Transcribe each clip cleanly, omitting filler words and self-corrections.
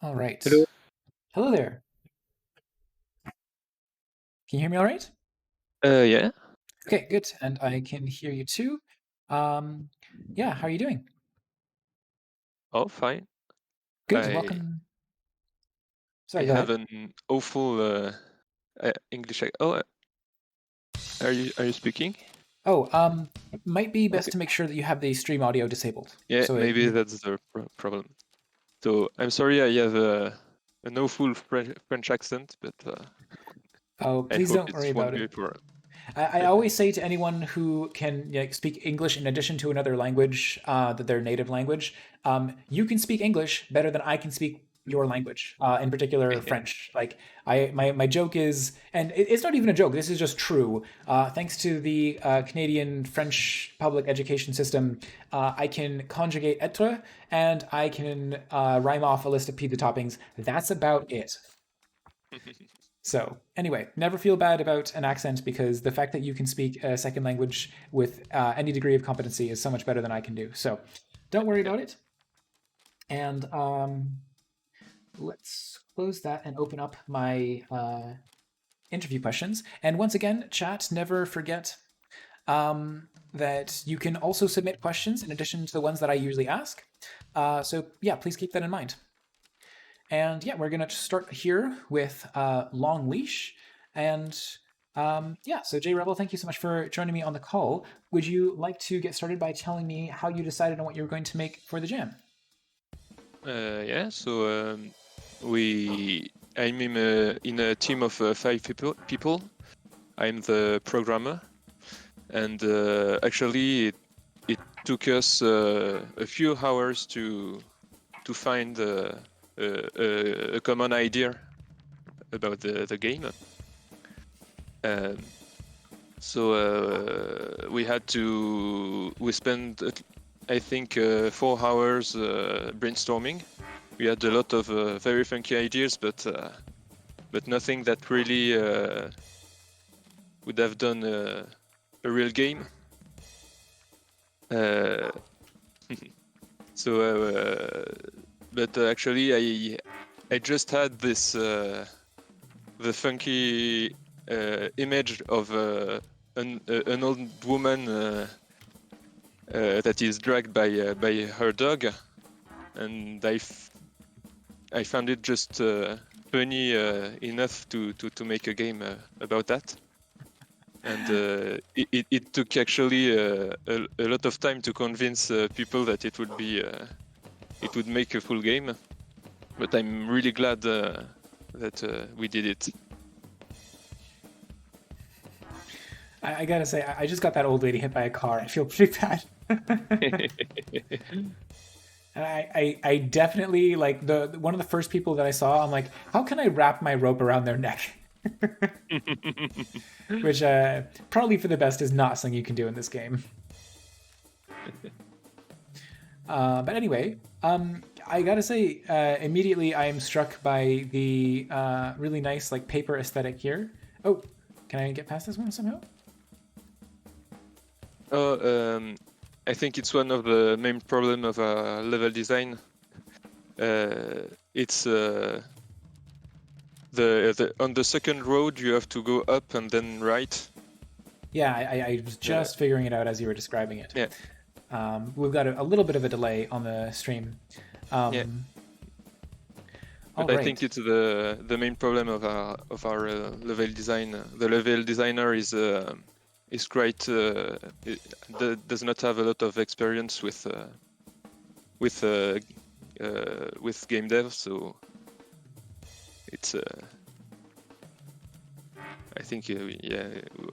All right. Hello. Hello there. Can you hear me all right? Yeah. Okay, good. And I can hear you too. Um, yeah, how are you doing? Oh, fine. Good. I Welcome. I Sorry, go have ahead. an awful English. Oh, are you speaking? Oh, might be best Okay. to make sure that you have the stream audio disabled. Yeah, So it, maybe that's the problem. So I'm sorry, I have an awful French accent, but oh, I please hope don't it worry about won't it. be a problem. I always say to anyone who can speak English in addition to another language, that their native language, you can speak English better than I can speak your language, in particular French. Like my joke is, and it's not even a joke. This is just true. Thanks to the Canadian French public education system, I can conjugate être and I can rhyme off a list of pizza toppings. That's about it. So, anyway, never feel bad about an accent because the fact that you can speak a second language with any degree of competency is so much better than I can do. So, don't worry Yeah. about it. And let's close that and open up my interview questions. And once again, chat, never forget that you can also submit questions in addition to the ones that I usually ask. So, yeah, please keep that in mind. And yeah, we're going to start here with Long Leash. And yeah, so JRevel, thank you so much for joining me on the call. Would you like to get started by telling me how you decided on what you were going to make for the jam? Yeah. So I'm in a team of five people. I'm the programmer, and actually it took us a few hours to find a common idea about the game. Um, so we spent I think 4 hours brainstorming. We had a lot of very funky ideas, but nothing that really would have done a real game. Uh, so, but actually, I just had this the funky image of an old woman that is dragged by her dog, and I found it just funny enough to make a game about that. And it took actually a lot of time to convince people that it would make a full game. But I'm really glad that we did it. I gotta say, I just got that old lady hit by a car. I feel pretty bad. And I definitely like the one of the first people that I saw. I'm like, how can I wrap my rope around their neck? Which probably for the best is not something you can do in this game. But anyway, I gotta say, immediately I am struck by the really nice like paper aesthetic here. Oh, can I get past this one somehow? Oh, I think it's one of the main problem of level design. It's the on the second road you have to go up and then right. Yeah, I was Uh, just figuring it out as you were describing it. yeah, We've got a little bit of a delay on the stream. yeah. Um, all But I think right. it's the main problem of our level design. The level designer is quite does not have a lot of experience with uh, with game dev, so it's I think yeah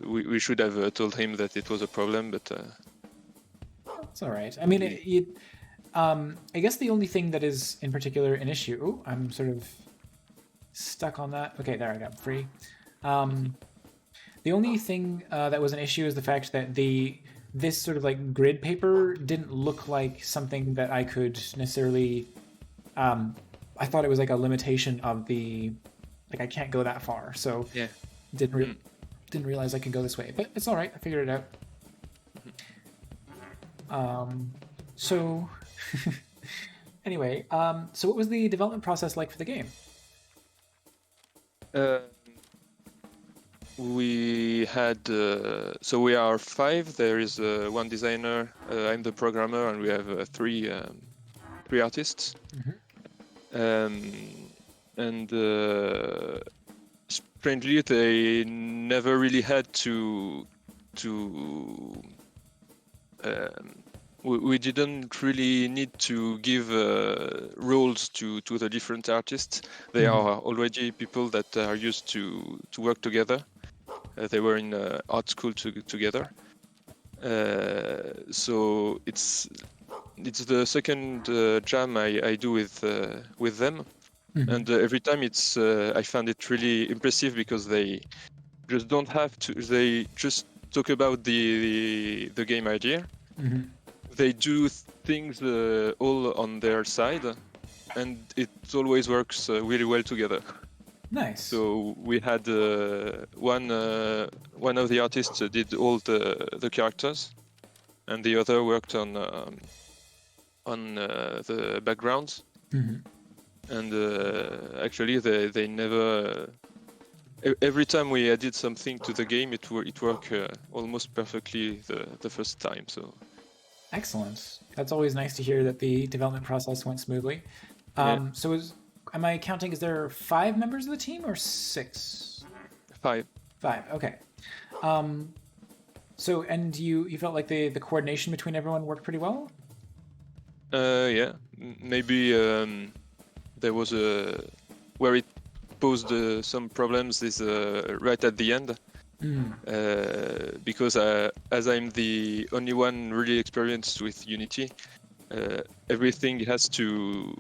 we should have told him that it was a problem, but It's all right. I mean, he, I guess the only thing that is in particular an issue. Ooh, I'm sort of stuck on that. Okay, there I got free. Um, the only thing that was an issue is the fact that the this sort of like grid paper didn't look like something that I could necessarily. I thought it was like a limitation of the like I can't go that far, so yeah. didn't re- Mm. didn't realize I could go this way. But it's all right. I figured it out. So Anyway, so what was the development process like for the game? Uh, we had so we are five. There is one designer. I'm the programmer, and we have three artists. Um, and strangely, they never really had to um, we didn't really need to give roles to the different artists. They Mhm. are already people that are used to work together. They were in art school together. So it's the second jam I do with them, Mhm. and every time it's I found it really impressive because they just don't have to. They just talk about the game idea. Mhm. They do things all on their side, and it always works really well together. Nice. So we had one of the artists did all the characters, and the other worked on the backgrounds. Mhm. And actually, they never. Every time we added something to the game, it worked almost perfectly the first time. So Excellent. That's always nice to hear that the development process went smoothly. yeah, So am I counting? Is there five members of the team or six? five. Five. Okay. So and you felt like the coordination between everyone worked pretty well? Yeah, maybe there was a where it posed some problems is right at the end. Because as I'm the only one really experienced with Unity, everything has to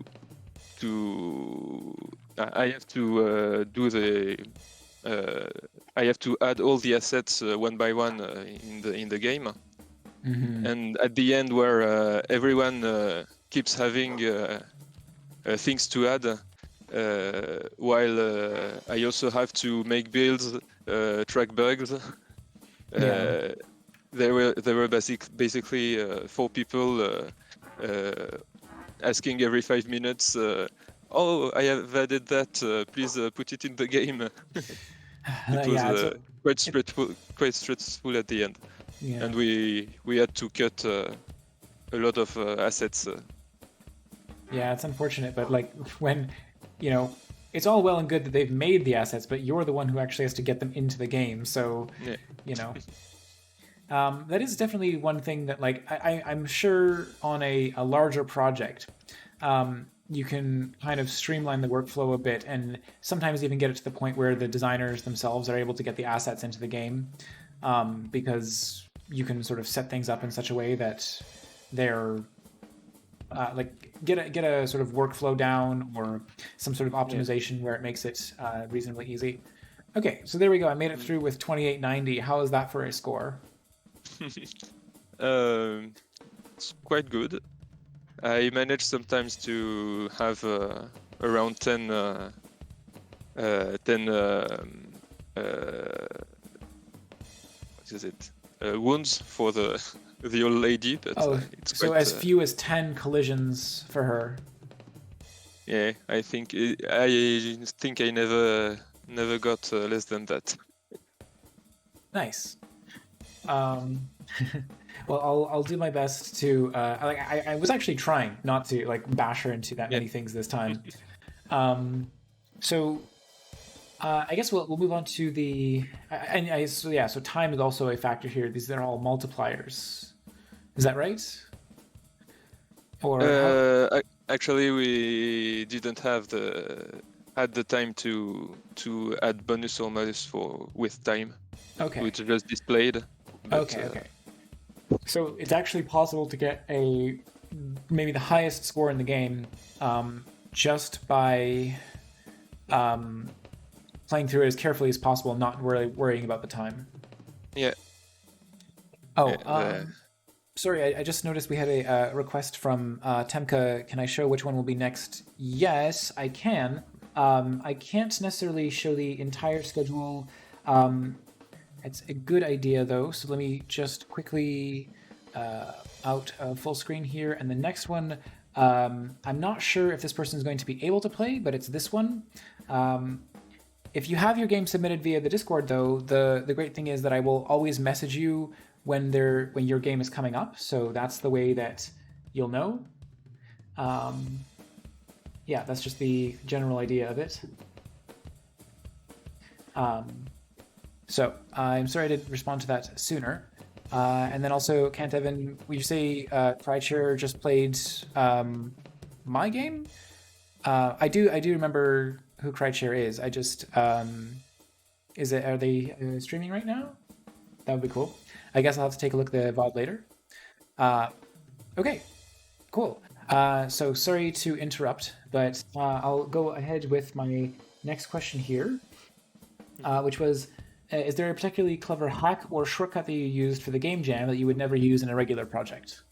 I have to do the uh, I have to add all the assets one by one in the game, and at the end where everyone keeps having things to add. While I also have to make builds, track bugs. Yeah. Uh, there were basically four people asking every 5 minutes. Oh, I have added that. Please put it in the game. It was Yeah. So it. quite stressful at the end, Yeah. and we had to cut a lot of assets. Yeah. It's unfortunate, but like when, you know, it's all well and good that they've made the assets, but you're the one who actually has to get them into the game. So, Yeah, you know, that is definitely one thing that like I'm sure on a larger project, you can kind of streamline the workflow a bit and sometimes even get it to the point where the designers themselves are able to get the assets into the game, because you can sort of set things up in such a way that they're like get a sort of workflow down or some sort of yeah. optimization where it makes it reasonably easy. Okay, so there we go. I made it Mm. through with 2890. How is that for a score? um, it's quite good. I manage sometimes to have around 10 what is it? Wounds for the the old lady, but Oh, it's so quite as few as 10 collisions for her. yeah. I think I never got less than that. Nice. Um, well, I'll do my best to like I was actually trying not to like bash her into that Yeah. many things this time. Um, so I guess we'll move on to the and so yeah, so time is also a factor here. These are all multipliers. Is that right? Or how? Actually, we didn't have the time to add bonus or malus for with time. We Okay. just displayed, but Okay. So it's actually possible to get a maybe the highest score in the game, just by um, playing through it as carefully as possible, not really worrying about the time. yeah, yeah. Oh, sorry, I just noticed we had a request from Temka. Can I show which one will be next? Yes, I can. I can't necessarily show the entire schedule. Um, it's a good idea though, so let me just quickly out full screen here. And the next one I'm not sure if this person is going to be able to play, but it's this one. If you have your game submitted via the Discord, though, the great thing is that I will always message you when your game is coming up. So that's the way that you'll know. Yeah, that's just the general idea of it. So I'm sorry I didn't respond to that sooner. And then also, Kant Evan, you say Crychair just played my game? I do remember who Crychair is. I just are they streaming right now? That would be cool. I guess I'll have to take a look at the VOD later. Okay, cool. So sorry to interrupt, but I'll go ahead with my next question here, which was, is there a particularly clever hack or shortcut that you used for the game jam that you would never use in a regular project?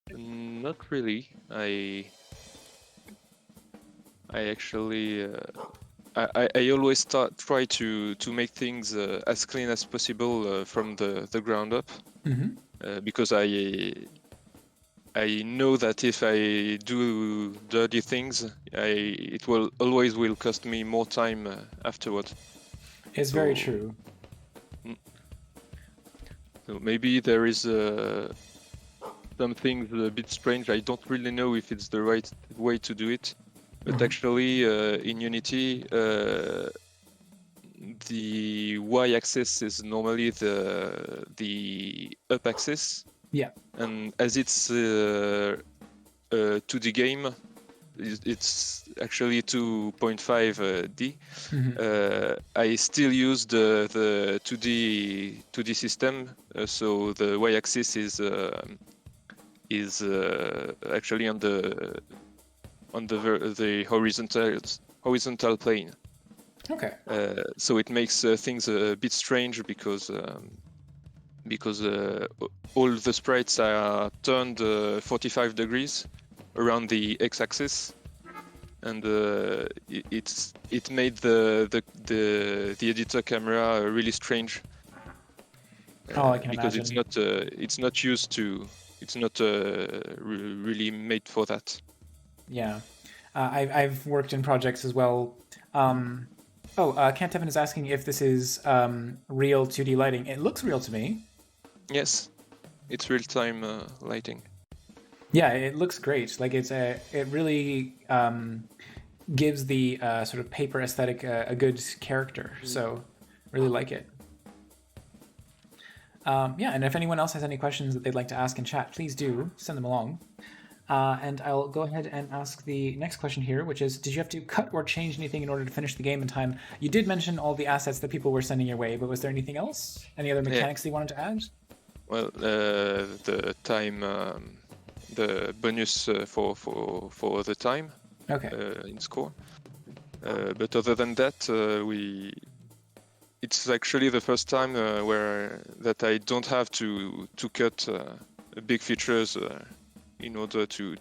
Not really. I actually I always try to make things as clean as possible from the ground up, because I know that if I do dirty things, it will always cost me more time afterward. It's very true. So maybe there is something a bit strange. I don't really know if it's the right way to do it, but actually in Unity, the y-axis is normally the up axis. Yeah. And as it's a 2D game, it's actually 2.5D. I still use the 2D system, so the y-axis is actually on the horizontal plane. Okay. So it makes things a bit strange because all the sprites are turned 45 degrees around the x-axis, and it made the editor camera really strange. I can because imagine. it's not used to. It's not really made for that. Yeah. I've worked in projects as well. Kantevin is asking if this is real 2D lighting. It looks real to me. Yes, it's real-time lighting. Yeah, it looks great. Like it really gives the sort of paper aesthetic a good character. So really like it. Yeah, and if anyone else has any questions that they'd like to ask in chat, please do send them along. And I'll go ahead and ask the next question here, which is, did you have to cut or change anything in order to finish the game in time? You did mention all the assets that people were sending your way, but was there anything else? Any other mechanics that you wanted to add? Well, the time, the bonus for the time in score. But other than that, it's actually the first time that I don't have to cut big features in order to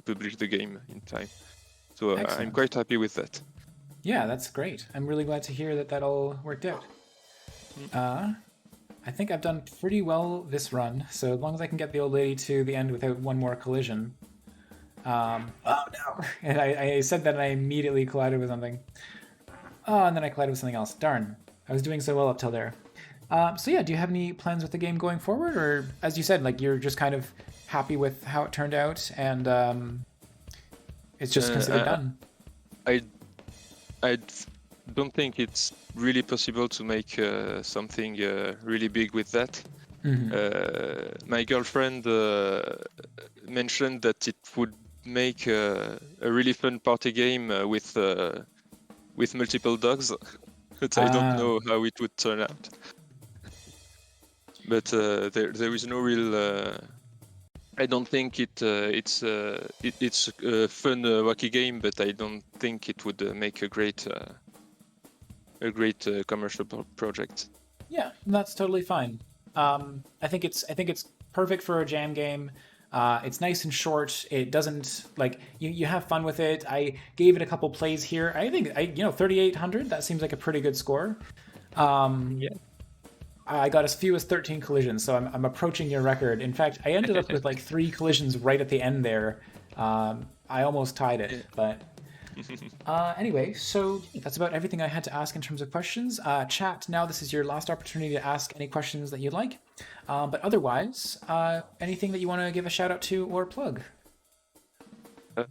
publish the game in time. So I'm quite happy with that. Yeah, that's great. I'm really glad to hear that all worked out. I think I've done pretty well this run, so as long as I can get the old lady to the end without one more collision. Oh no! And I said that and I immediately collided with something. Oh, and then I collided with something else. Darn. I was doing so well up till there. So yeah, do you have any plans with the game going forward? Or, as you said, like you're just kind of happy with how it turned out and it's just considered done? I don't think it's really possible to make something really big with that. My girlfriend mentioned that it would make a really fun party game with multiple dogs, but I don't know how it would turn out. But there is no real. I don't think it's a fun wacky game, but I don't think it would make a great commercial project. Yeah, that's totally fine. I think it's perfect for a jam game. It's nice and short. It doesn't like you have fun with it. I gave it a couple plays here. I think 3,800. That seems like a pretty good score. Yeah. I got as few as 13 collisions, so I'm approaching your record. In fact, I ended up with like 3 collisions right at the end there. I almost tied it, Yeah. but anyway, so that's about everything I had to ask in terms of questions. Chat, now this is your last opportunity to ask any questions that you'd like. But otherwise, anything that you want to give a shout out to or plug? Uh,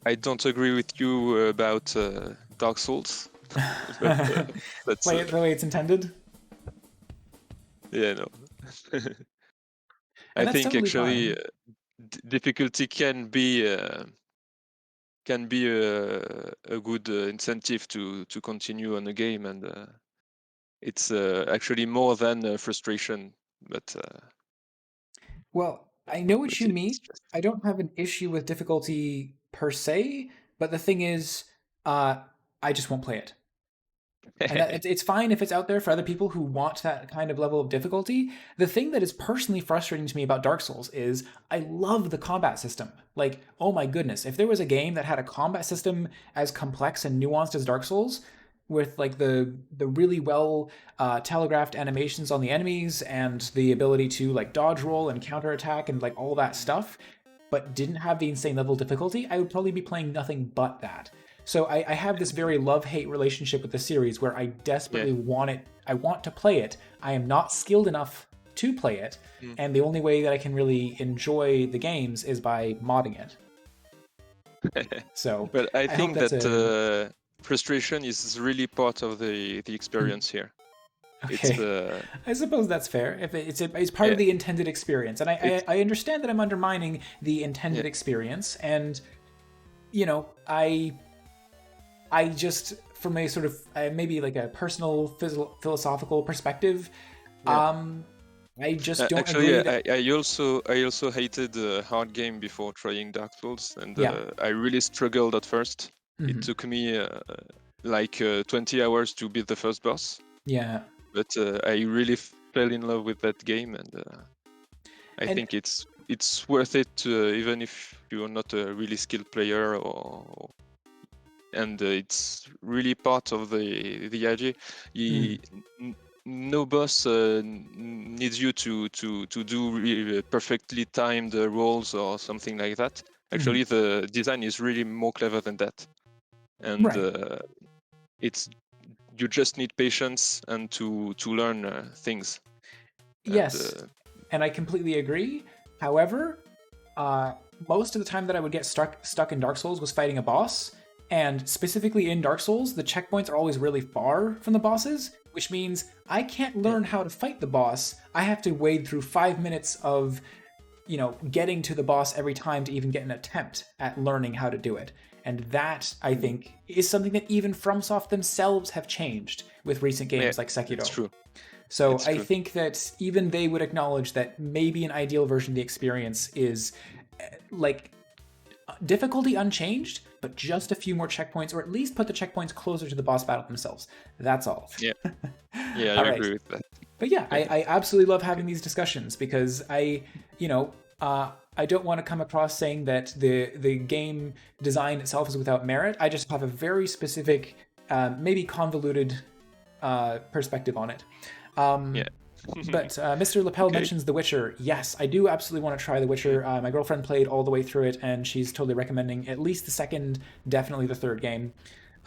I don't agree with you about Dark Souls, but that's Play it the way it's intended, yeah, no. and I that's think totally actually fine. difficulty can be a good incentive to continue on a game, and it's actually more than frustration, but Well, I know what you mean. it's just I don't have an issue with difficulty per se, but the thing is, uh, I just won't play it. And that it's fine if it's out there for other people who want that kind of level of difficulty. The thing that is personally frustrating to me about Dark Souls is I love the combat system. Like, oh my goodness, if there was a game that had a combat system as complex and nuanced as Dark Souls, with like the really well telegraphed animations on the enemies and the ability to like dodge roll and counterattack and like all that stuff, but didn't have the insane level of difficulty, I would probably be playing nothing but that. So I have this very love-hate relationship with the series where I yeah. desperately want it. I want to play it. I am not skilled enough to play it, Mm. and the only way that I can really enjoy the games is by modding it. So But I I hope think that's that a frustration is really part of the experience here. It's okay. I suppose that's fair. If it's part yeah, of the intended experience, and it's I understand that I'm undermining the yeah, intended experience, and you know I just, from a sort of maybe like a personal philosophical perspective, yeah. I just don't Actually, agree that. I also hated the hard game before trying Dark Souls, and Yeah. I really struggled at first. It Hmm. took me like 20 hours to beat the first boss, Yeah. but I really fell in love with that game, and I And think it's worth it even if you're not a really skilled player, or and it's really part of the idea. mm, He, no boss needs you to do really perfectly timed rolls or something like that. mhm. Actually, the design is really more clever than that, and Right. it's you just need patience and to learn things. And Yes, and I completely agree. However, uh, most of the time that I would get stuck in Dark Souls was fighting a boss, and specifically in Dark Souls, the checkpoints are always really far from the bosses, which means I can't yeah, learn how to fight the boss. I have to wade through 5 minutes of getting to the boss every time to even get an attempt at learning how to do it. And that, I think, is something that even FromSoft themselves have changed with recent yeah, games like it's Sekiro. true. So It's I true. think that even they would acknowledge that maybe an ideal version of the experience is like difficulty unchanged, but just a few more checkpoints, or at least put the checkpoints closer to the boss battle themselves. That's all. Yeah, yeah, I All right. agree with that. But yeah, I absolutely love having Okay. these discussions because I don't want to come across saying that the game design itself is without merit. I just have a very specific, maybe convoluted perspective on it. Yeah. But Mr. Lapel Okay. mentions The Witcher. Yes, I do absolutely want to try The Mm. Witcher. My girlfriend played all the way through it, and she's totally recommending at least the second, definitely the third game.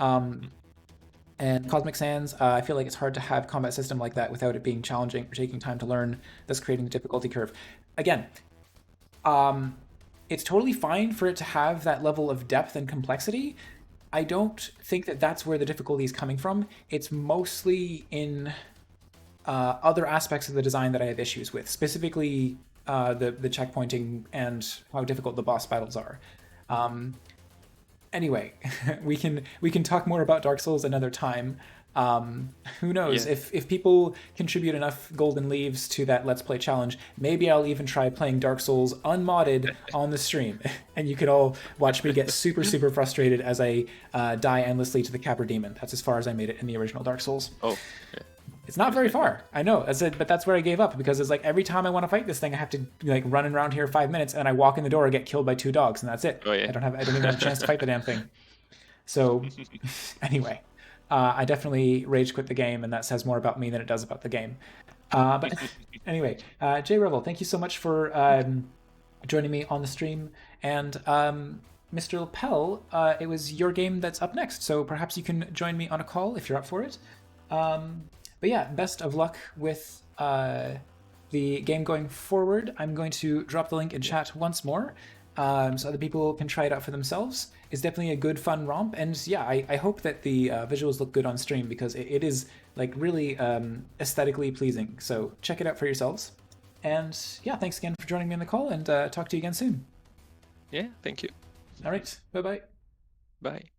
Mm. And Cosmic Sands, I feel like it's hard to have combat system like that without it being challenging or taking time to learn, thus creating the difficulty curve. Again, it's totally fine for it to have that level of depth and complexity. I don't think that that's where the difficulty is coming from. It's mostly in other aspects of the design that I have issues with, specifically the checkpointing and how difficult the boss battles are. Anyway, we can talk more about Dark Souls another time. Who knows Yeah. if people contribute enough golden leaves to that Let's Play challenge, maybe I'll even try playing Dark Souls unmodded on the stream, and you could all watch me get super frustrated as I die endlessly to the Capper Demon. That's as far as I made it in the original Dark Souls. Oh, yeah. It's not very far. I know. But that's where I gave up because it's like every time I want to fight this thing, I have to like run around here 5 minutes, and I walk in the door, and get killed by 2 dogs, and that's it. Oh, yeah. I don't even have a chance to fight the damn thing. So, anyway, I definitely rage quit the game, and that says more about me than it does about the game. But anyway, JRevel, thank you so much for joining me on the stream. And Mr. Lapel, it was your game that's up next, so perhaps you can join me on a call if you're up for it. But yeah, best of luck with the game going forward. I'm going to drop the link in chat once more so other people can try it out for themselves. It's definitely a good, fun romp, and yeah, I hope that the visuals look good on stream because it is like really aesthetically pleasing. So check it out for yourselves. And yeah, thanks again for joining me on the call, and talk to you again soon. Yeah, thank you. All right, bye bye. Bye.